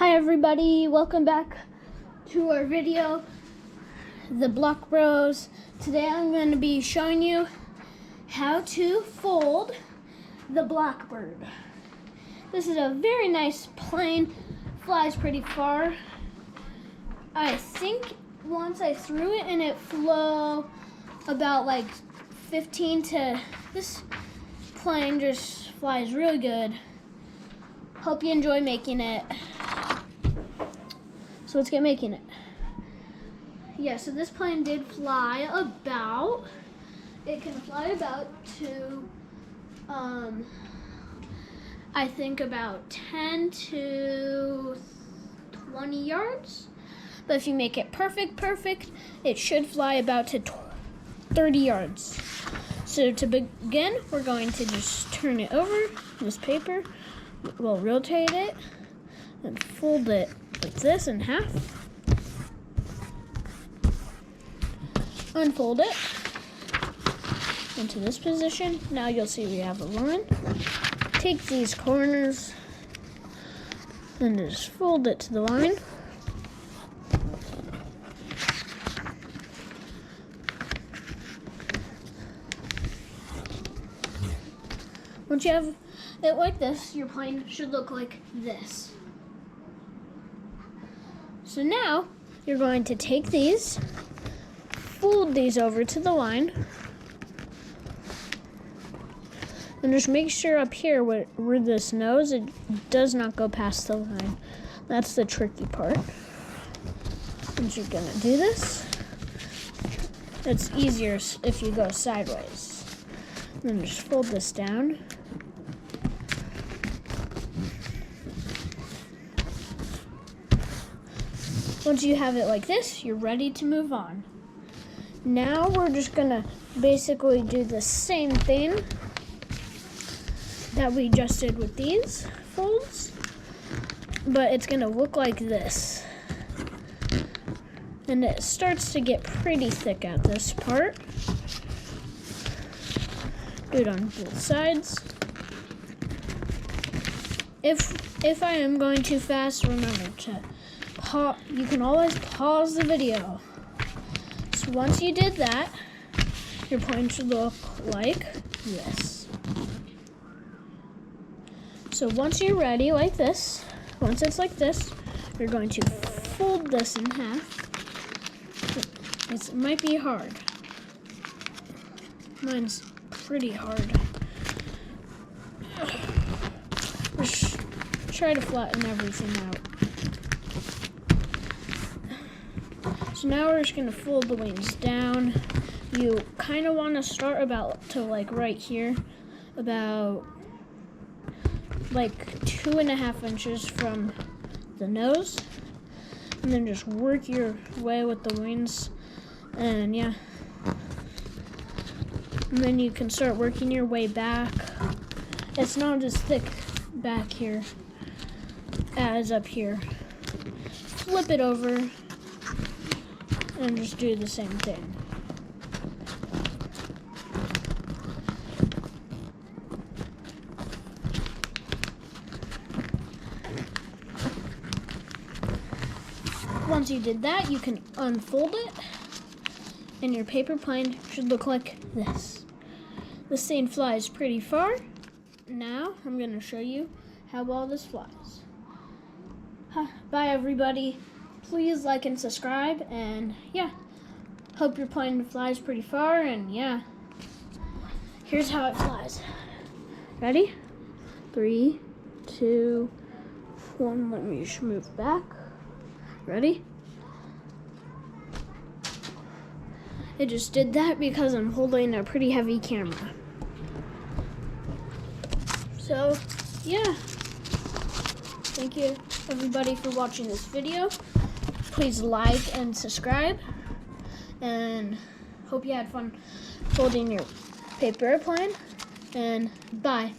Hi everybody, welcome back to our video, The Block Bros. Today I'm going to be showing you how to fold the Blackbird. This is a very nice plane, flies pretty far. I think once I threw it and it flew about like 15 to, this plane just flies really good. Hope you enjoy making it. So let's get making it. Yeah, so this plane did fly about, it can fly about to, I think about 10 to 20 yards. But if you make it perfect, it should fly about to 30 yards. So to begin, we're going to just turn it over, this paper. We'll rotate it and fold it like this in half. Unfold it into this position. Now you'll see we have a line. Take these corners and just fold it to the line. Once you have it like this, your plane should look like this. So now you're going to take these, fold these over to the line, and just make sure up here where this nose, it does not go past the line. That's the tricky part. Once you're gonna do this, it's easier if you go sideways. Then just fold this down. Once you have it like this, you're ready to move on. Now we're just gonna basically do the same thing that we just did with these folds, but it's gonna look like this. And it starts to get pretty thick at this part. Do it on both sides. If I am going too fast, remember to you can always pause the video. So once you did that, your plane should look like this. So once you're ready like this, once it's like this, you're going to fold this in half. It might be hard. Mine's pretty hard. Just try to flatten everything out. So now we're just gonna fold the wings down. You kind of want to start about to like right here, about like 2.5 inches from the nose, and then just work your way with the wings, and yeah. And then you can start working your way back. It's not as thick back here as up here. Flip it over and just do the same thing. Once you did that, you can unfold it, and your paper plane should look like this. This thing flies pretty far. Now I'm going to show you how well this flies. Bye everybody. Please like and subscribe, and yeah, hope your plane flies pretty far, and yeah, here's how it flies. Ready? 3, 2, 1, let me just move back. Ready? It just did that because I'm holding a pretty heavy camera. So, yeah. Thank you everybody for watching this video. Please like and subscribe, and hope you had fun folding your paper airplane, and bye.